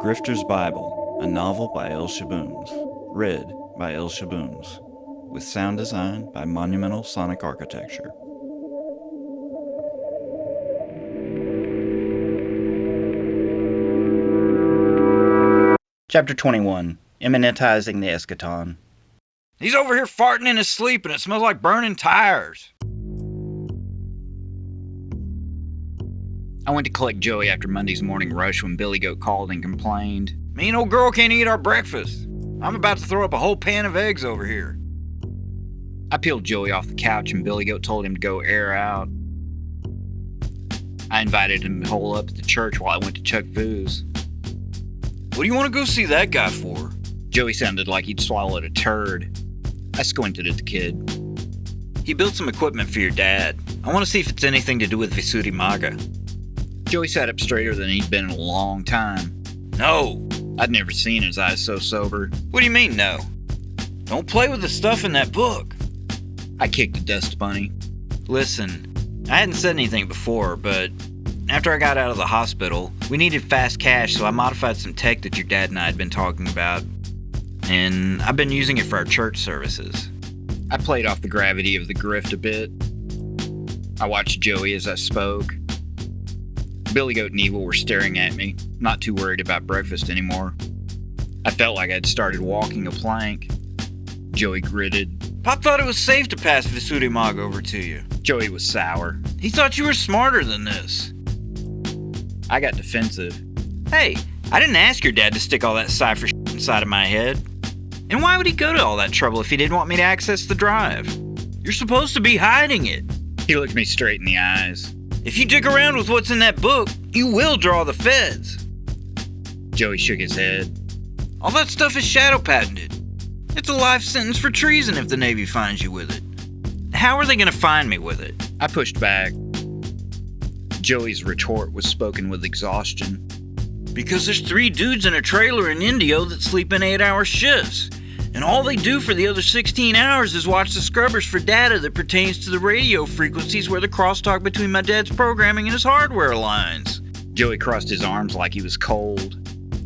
Grifter's Bible, a novel by El Shaboons, read by El Shaboons, with sound design by Monumental Sonic Architecture. Chapter 21, Immanentizing the Eschaton. He's over here farting in his sleep and it smells like burning tires. I went to collect Joey after Monday's morning rush when Billy Goat called and complained. Me and old girl can't eat our breakfast. I'm about to throw up a whole pan of eggs over here. I peeled Joey off the couch and Billy Goat told him to go air out. I invited him to hole up at the church while I went to Chuck Vu's. What do you want to go see that guy for? Joey sounded like he'd swallowed a turd. I squinted at the kid. He built some equipment for your dad. I want to see if it's anything to do with Visuri Maga. Joey sat up straighter than he'd been in a long time. No! I'd never seen his eyes so sober. What do you mean, no? Don't play with the stuff in that book. I kicked a dust bunny. Listen, I hadn't said anything before, but after I got out of the hospital, we needed fast cash, so I modified some tech that your dad and I had been talking about. And I've been using it for our church services. I played off the gravity of the grift a bit. I watched Joey as I spoke. Billy Goat and Evil were staring at me, not too worried about breakfast anymore. I felt like I'd started walking a plank. Joey gritted. Pop thought it was safe to pass Visuri Mag over to you. Joey was sour. He thought you were smarter than this. I got defensive. Hey, I didn't ask your dad to stick all that cipher shit inside of my head. And why would he go to all that trouble if he didn't want me to access the drive? You're supposed to be hiding it. He looked me straight in the eyes. If you dig around with what's in that book, you will draw the feds. Joey shook his head. All that stuff is shadow patented. It's a life sentence for treason if the Navy finds you with it. How are they going to find me with it? I pushed back. Joey's retort was spoken with exhaustion. Because there's 3 dudes in a trailer in Indio that sleep in 8-hour shifts. And all they do for the other 16 hours is watch the scrubbers for data that pertains to the radio frequencies where the crosstalk between my dad's programming and his hardware aligns. Joey crossed his arms like he was cold.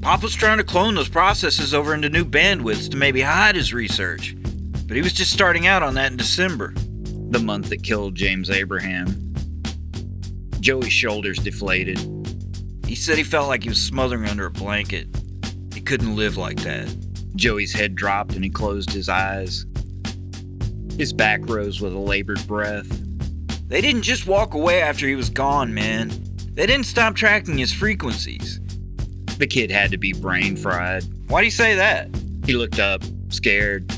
Papa's trying to clone those processes over into new bandwidths to maybe hide his research. But he was just starting out on that in December, the month that killed James Abraham. Joey's shoulders deflated. He said he felt like he was smothering under a blanket. He couldn't live like that. Joey's head dropped and he closed his eyes. His back rose with a labored breath. They didn't just walk away after he was gone, man. They didn't stop tracking his frequencies. The kid had to be brain fried. Why do you say that? He looked up, scared.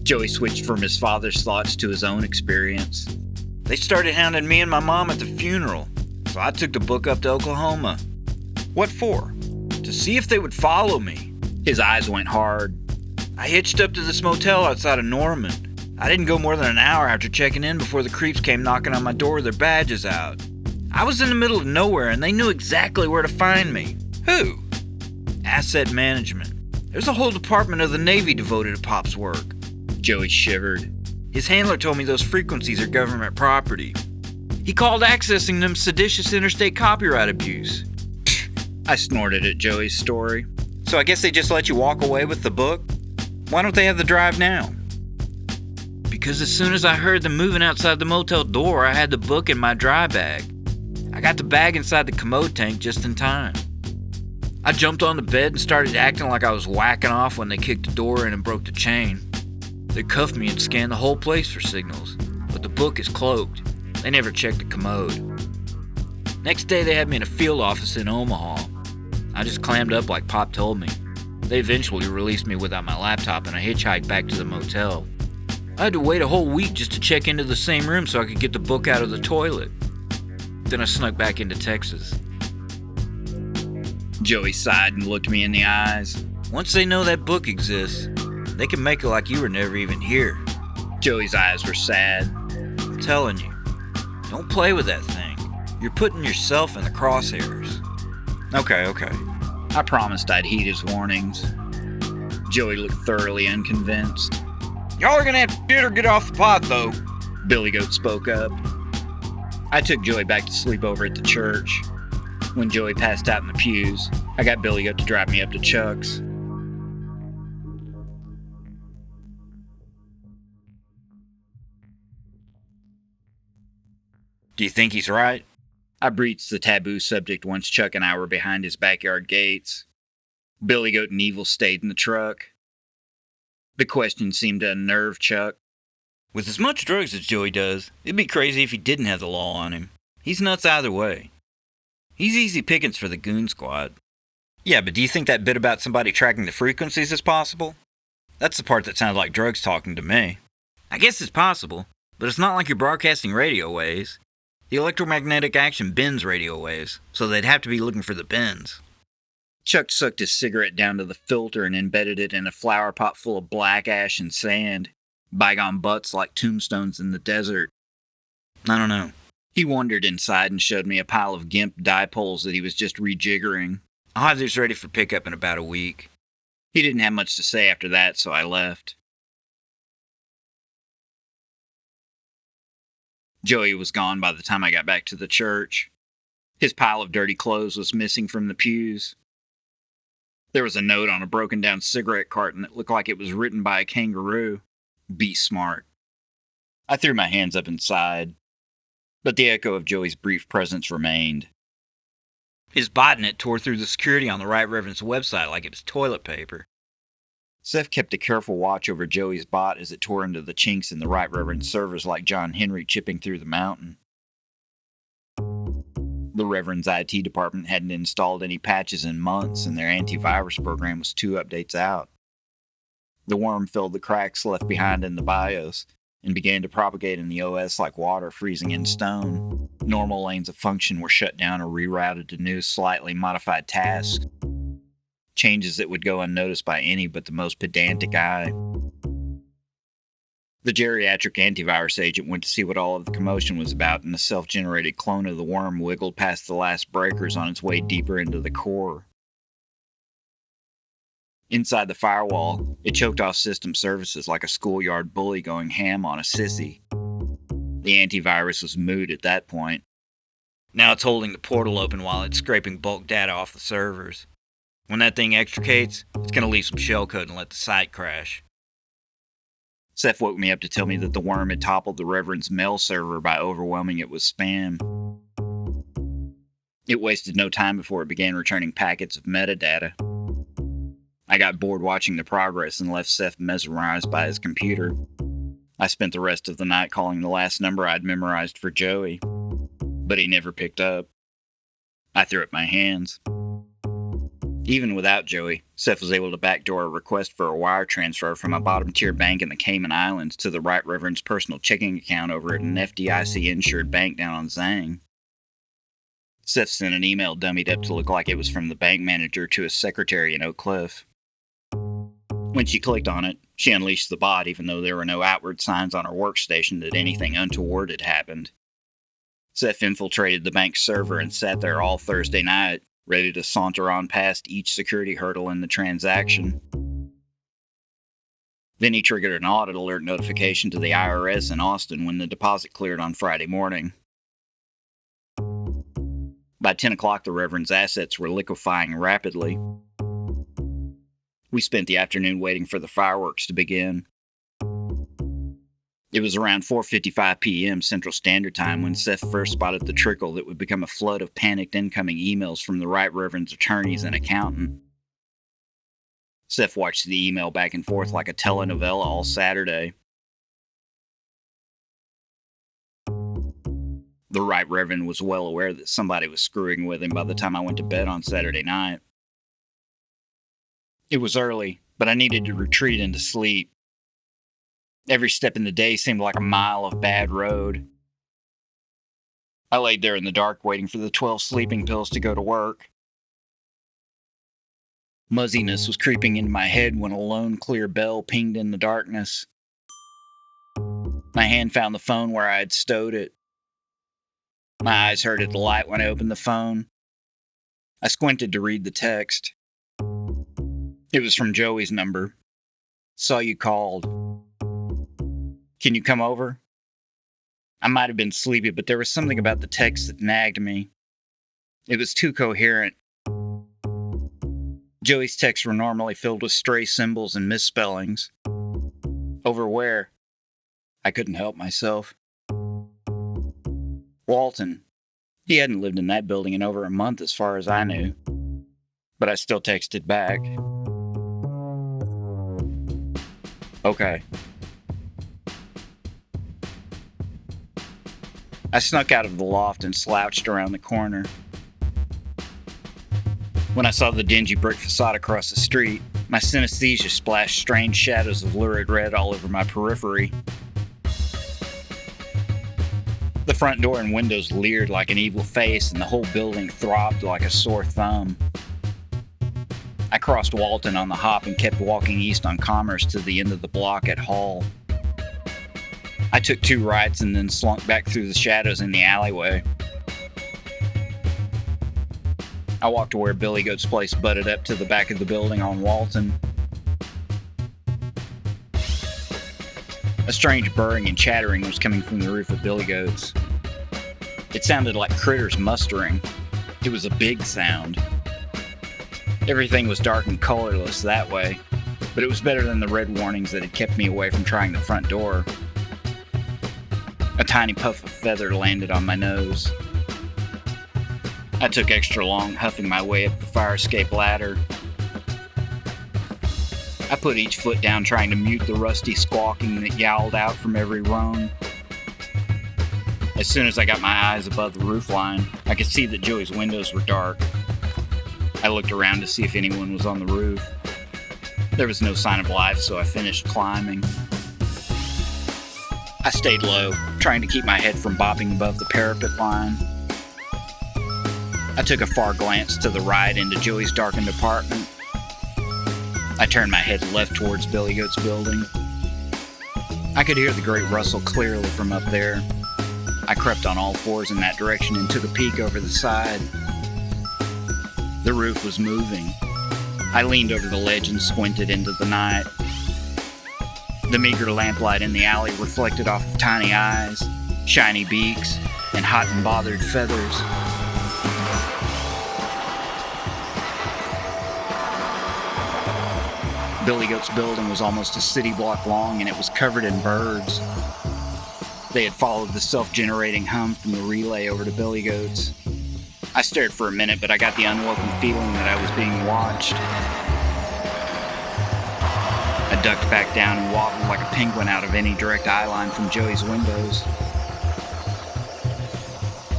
Joey switched from his father's thoughts to his own experience. They started hounding me and my mom at the funeral, so I took the book up to Oklahoma. What for? To see if they would follow me. His eyes went hard. I hitched up to this motel outside of Norman. I didn't go more than an hour after checking in before the creeps came knocking on my door with their badges out. I was in the middle of nowhere and they knew exactly where to find me. Who? Asset management. There's a whole department of the Navy devoted to Pop's work. Joey shivered. His handler told me those frequencies are government property. He called accessing them seditious interstate copyright abuse. I snorted at Joey's story. So I guess they just let you walk away with the book? Why don't they have the drive now? Because as soon as I heard them moving outside the motel door, I had the book in my dry bag. I got the bag inside the commode tank just in time. I jumped on the bed and started acting like I was whacking off when they kicked the door in and broke the chain. They cuffed me and scanned the whole place for signals, but the book is cloaked. They never checked the commode. Next day they had me in a field office in Omaha. I just clammed up like Pop told me. They eventually released me without my laptop and I hitchhiked back to the motel. I had to wait a whole week just to check into the same room so I could get the book out of the toilet. Then I snuck back into Texas. Joey sighed and looked me in the eyes. Once they know that book exists, they can make it like you were never even here. Joey's eyes were sad. I'm telling you, don't play with that thing. You're putting yourself in the crosshairs. Okay. I promised I'd heed his warnings. Joey looked thoroughly unconvinced. Y'all are gonna have to shit or get off the pot, though. Billy Goat spoke up. I took Joey back to sleep over at the church. When Joey passed out in the pews, I got Billy up to drive me up to Chuck's. Do you think he's right? I breached the taboo subject once Chuck and I were behind his backyard gates. Billy Goat and Evil stayed in the truck. The question seemed to unnerve Chuck. With as much drugs as Joey does, it'd be crazy if he didn't have the law on him. He's nuts either way. He's easy pickings for the goon squad. Yeah, but do you think that bit about somebody tracking the frequencies is possible? That's the part that sounds like drugs talking to me. I guess it's possible, but it's not like you're broadcasting radio waves. The electromagnetic action bends radio waves, so they'd have to be looking for the bends. Chuck sucked his cigarette down to the filter and embedded it in a flower pot full of black ash and sand. Bygone butts like tombstones in the desert. I don't know. He wandered inside and showed me a pile of GIMP dipoles that he was just rejiggering. I'll have these ready for pickup in about a week. He didn't have much to say after that, so I left. Joey was gone by the time I got back to the church. His pile of dirty clothes was missing from the pews. There was a note on a broken down cigarette carton that looked like it was written by a kangaroo. Be smart. I threw my hands up and sighed, but the echo of Joey's brief presence remained. His botnet tore through the security on the Right Reverend's website like it was toilet paper. Seth kept a careful watch over Joey's bot as it tore into the chinks in the Right Reverend's servers like John Henry chipping through the mountain. The Reverend's IT department hadn't installed any patches in months, and their antivirus program was 2 updates out. The worm filled the cracks left behind in the BIOS and began to propagate in the OS like water freezing in stone. Normal lanes of function were shut down or rerouted to new, slightly modified tasks. Changes that would go unnoticed by any but the most pedantic eye. The geriatric antivirus agent went to see what all of the commotion was about, and the self-generated clone of the worm wiggled past the last breakers on its way deeper into the core. Inside the firewall, it choked off system services like a schoolyard bully going ham on a sissy. The antivirus was moot at that point. Now it's holding the portal open while it's scraping bulk data off the servers. When that thing extricates, it's going to leave some shellcode and let the site crash. Seth woke me up to tell me that the worm had toppled the Reverend's mail server by overwhelming it with spam. It wasted no time before it began returning packets of metadata. I got bored watching the progress and left Seth mesmerized by his computer. I spent the rest of the night calling the last number I'd memorized for Joey, but he never picked up. I threw up my hands. Even without Joey, Seth was able to backdoor a request for a wire transfer from a bottom-tier bank in the Cayman Islands to the Right Reverend's personal checking account over at an FDIC-insured bank down on Zang. Seth sent an email dummied up to look like it was from the bank manager to his secretary in Oak Cliff. When she clicked on it, she unleashed the bot even though there were no outward signs on her workstation that anything untoward had happened. Seth infiltrated the bank's server and sat there all Thursday night, ready to saunter on past each security hurdle in the transaction. Then he triggered an audit alert notification to the IRS in Austin when the deposit cleared on Friday morning. By 10 o'clock, the Reverend's assets were liquefying rapidly. We spent the afternoon waiting for the fireworks to begin. It was around 4:55 p.m. Central Standard Time when Seth first spotted the trickle that would become a flood of panicked incoming emails from the Right Reverend's attorneys and accountant. Seth watched the email back and forth like a telenovela all Saturday. The Right Reverend was well aware that somebody was screwing with him by the time I went to bed on Saturday night. It was early, but I needed to retreat into sleep. Every step in the day seemed like a mile of bad road. I laid there in the dark waiting for the 12 sleeping pills to go to work. Muzziness was creeping into my head when a lone clear bell pinged in the darkness. My hand found the phone where I had stowed it. My eyes hurt at the light when I opened the phone. I squinted to read the text. It was from Joey's number. Saw you called. Can you come over? I might have been sleepy, but there was something about the text that nagged me. It was too coherent. Joey's texts were normally filled with stray symbols and misspellings. Over where? I couldn't help myself. Walton. He hadn't lived in that building in over a month as far as I knew. But I still texted back. Okay. I snuck out of the loft and slouched around the corner. When I saw the dingy brick facade across the street, my synesthesia splashed strange shadows of lurid red all over my periphery. The front door and windows leered like an evil face, and the whole building throbbed like a sore thumb. I crossed Walton on the hop and kept walking east on Commerce to the end of the block at Hall. I took 2 rights and then slunk back through the shadows in the alleyway. I walked to where Billy Goat's place butted up to the back of the building on Walton. A strange burring and chattering was coming from the roof of Billy Goat's. It sounded like critters mustering. It was a big sound. Everything was dark and colorless that way, but it was better than the red warnings that had kept me away from trying the front door. A tiny puff of feather landed on my nose. I took extra long, huffing my way up the fire escape ladder. I put each foot down, trying to mute the rusty squawking that yowled out from every rung. As soon as I got my eyes above the roofline, I could see that Joey's windows were dark. I looked around to see if anyone was on the roof. There was no sign of life, so I finished climbing. I stayed low, trying to keep my head from bobbing above the parapet line. I took a far glance to the right into Joey's darkened apartment. I turned my head left towards Billy Goat's building. I could hear the great rustle clearly from up there. I crept on all fours in that direction and took a peek over the side. The roof was moving. I leaned over the ledge and squinted into the night. The meager lamplight in the alley reflected off of tiny eyes, shiny beaks, and hot and bothered feathers. Billy Goat's building was almost a city block long, and it was covered in birds. They had followed the self-generating hum from the relay over to Billy Goat's. I stared for a minute, but I got the unwelcome feeling that I was being watched. I ducked back down and wobbled like a penguin out of any direct eye line from Joey's windows.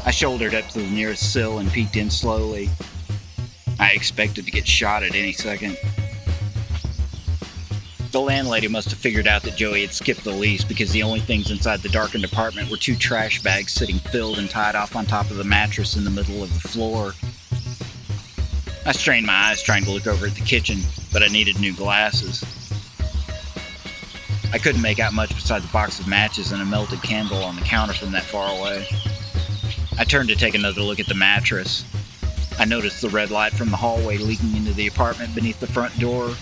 I shouldered up to the nearest sill and peeked in slowly. I expected to get shot at any second. The landlady must have figured out that Joey had skipped the lease, because the only things inside the darkened apartment were 2 trash bags sitting filled and tied off on top of the mattress in the middle of the floor. I strained my eyes trying to look over at the kitchen, but I needed new glasses. I couldn't make out much besides a box of matches and a melted candle on the counter from that far away. I turned to take another look at the mattress. I noticed the red light from the hallway leaking into the apartment beneath the front door.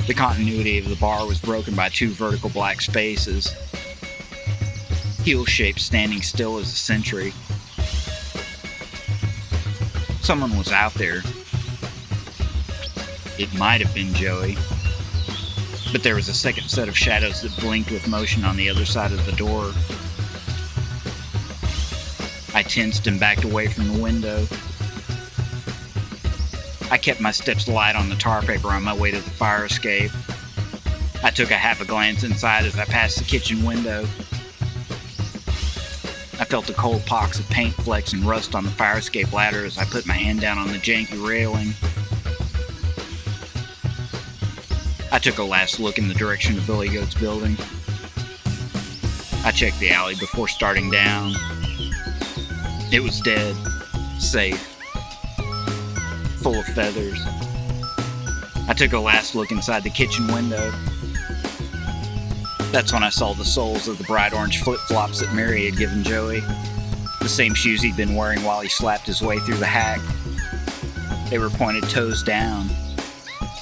The continuity of the bar was broken by 2 vertical black spaces. Heel shaped, standing still as a sentry. Someone was out there. It might have been Joey. But there was a second set of shadows that blinked with motion on the other side of the door. I tensed and backed away from the window. I kept my steps light on the tar paper on my way to the fire escape. I took a half a glance inside as I passed the kitchen window. I felt a cold pox of paint flecks and rust on the fire escape ladder as I put my hand down on the janky railing. I took a last look in the direction of Billy Goat's building. I checked the alley before starting down. It was dead, safe, full of feathers. I took a last look inside the kitchen window. That's when I saw the soles of the bright orange flip-flops that Mary had given Joey. The same shoes he'd been wearing while he slapped his way through the hack. They were pointed toes down.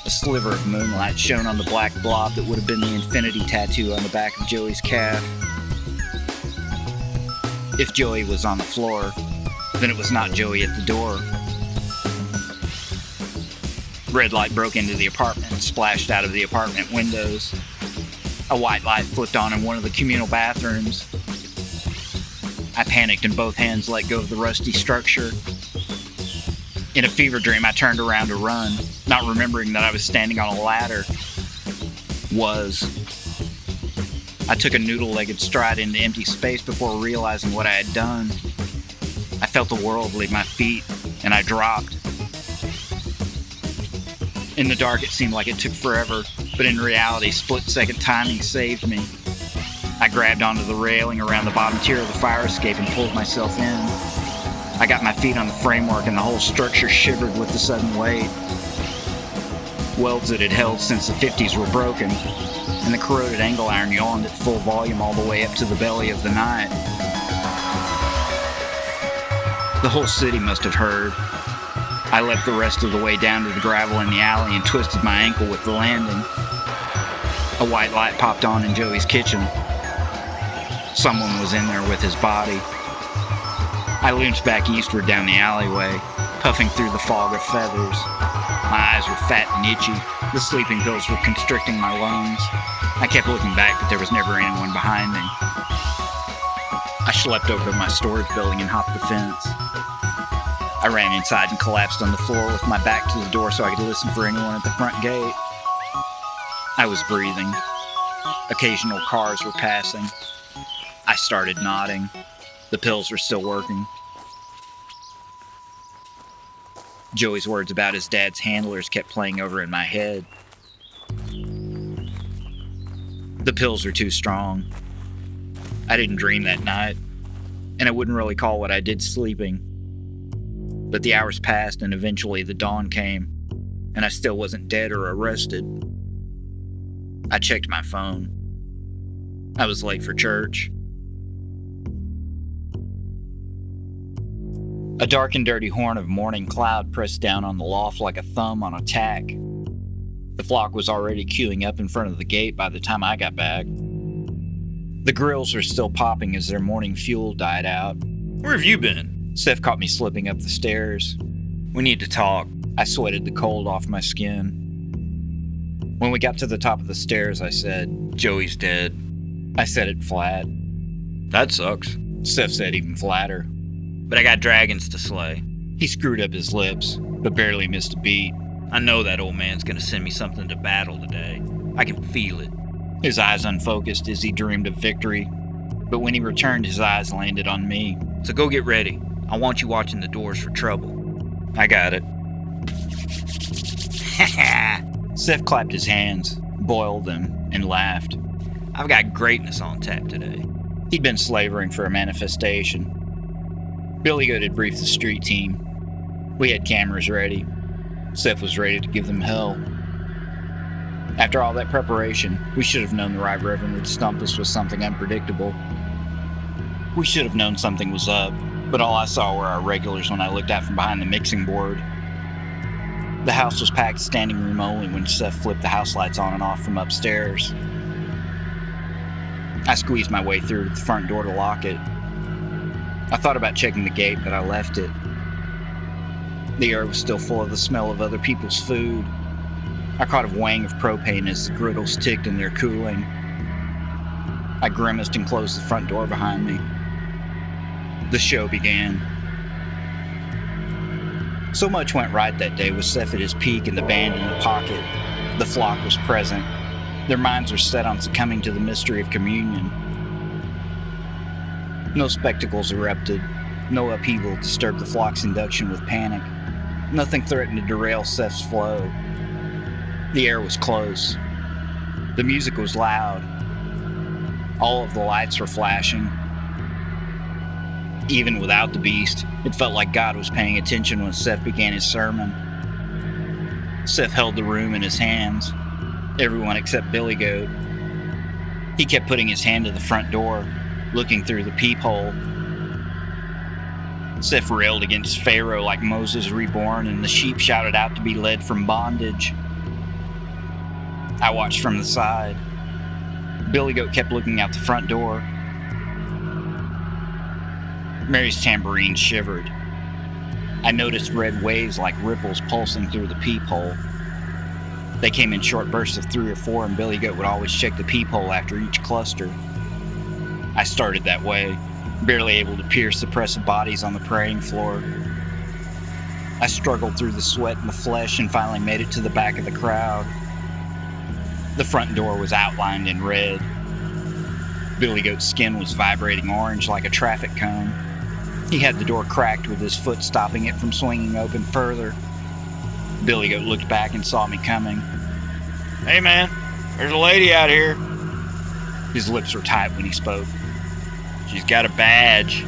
A sliver of moonlight shone on the black blob that would have been the infinity tattoo on the back of Joey's calf. If Joey was on the floor, Then it was not Joey at the door. Red light broke into the apartment and splashed out of the apartment windows. A white light flicked on in one of the communal bathrooms. I panicked and both hands let go of the rusty structure. In a fever dream, I turned around to run, not remembering that I was standing on a ladder. I took a noodle-legged stride into empty space before realizing what I had done. I felt the world leave my feet, and I dropped. In the dark, it seemed like it took forever, but in reality, split-second timing saved me. I grabbed onto the railing around the bottom tier of the fire escape and pulled myself in. I got my feet on the framework and the whole structure shivered with the sudden weight. Welds that had held since the 50s were broken, and the corroded angle iron yawned at full volume all the way up to the belly of the night. The whole city must have heard. I leapt the rest of the way down to the gravel in the alley and twisted my ankle with the landing. A white light popped on in Joey's kitchen. Someone was in there with his body. I limped back eastward down the alleyway, puffing through the fog of feathers. My eyes were fat and itchy. The sleeping pills were constricting my lungs. I kept looking back, but there was never anyone behind me. I schlepped over to my storage building and hopped the fence. I ran inside and collapsed on the floor with my back to the door so I could listen for anyone at the front gate. I was breathing. Occasional cars were passing. I started nodding. The pills were still working. Joey's words about his dad's handlers kept playing over in my head. The pills were too strong. I didn't dream that night, and I wouldn't really call what I did sleeping. But the hours passed, and eventually the dawn came, and I still wasn't dead or arrested. I checked my phone. I was late for church. A dark and dirty horn of morning cloud pressed down on the loft like a thumb on a tack. The flock was already queuing up in front of the gate by the time I got back. The grills were still popping as their morning fuel died out. Where have you been? Steph caught me slipping up the stairs. We need to talk. I sweated the cold off my skin. When we got to the top of the stairs, I said, Joey's dead. I said it flat. That sucks. Steph said even flatter. But I got dragons to slay. He screwed up his lips, but barely missed a beat. I know that old man's gonna send me something to battle today. I can feel it. His eyes unfocused as he dreamed of victory. But when he returned, his eyes landed on me. So go get ready. I want you watching the doors for trouble. I got it. Steph clapped his hands, boiled them, and laughed. I've got greatness on tap today. He'd been slavering for a manifestation. Billy Goat had briefed the street team. We had cameras ready. Steph was ready to give them hell. After all that preparation, we should have known the Right Reverend would stump us with something unpredictable. We should have known something was up, but all I saw were our regulars when I looked out from behind the mixing board. The house was packed standing room only when Steph flipped the house lights on and off from upstairs. I squeezed my way through to the front door to lock it. I thought about checking the gate, but I left it. The air was still full of the smell of other people's food. I caught a wang of propane as the griddles ticked in their cooling. I grimaced and closed the front door behind me. The show began. So much went right that day with Seth at his peak and the band in the pocket. The flock was present. Their minds were set on succumbing to the mystery of communion. No spectacles erupted. No upheaval disturbed the flock's induction with panic. Nothing threatened to derail Seth's flow. The air was close. The music was loud. All of the lights were flashing. Even without the beast, it felt like God was paying attention when Seth began his sermon. Seth held the room in his hands. Everyone except Billy Goat. He kept putting his hand to the front door, looking through the peephole. Seth railed against Pharaoh like Moses reborn, and the sheep shouted out to be led from bondage. I watched from the side. Billy Goat kept looking out the front door. Mary's tambourine shivered. I noticed red waves like ripples pulsing through the peephole. They came in short bursts of 3 or 4, and Billy Goat would always check the peephole after each cluster. I started that way, barely able to pierce the press of bodies on the praying floor. I struggled through the sweat and the flesh and finally made it to the back of the crowd. The front door was outlined in red. Billy Goat's skin was vibrating orange like a traffic cone. He had the door cracked with his foot, stopping it from swinging open further. Billy Goat looked back and saw me coming. Hey man, there's a lady out here. His lips were tight when he spoke. She's got a badge.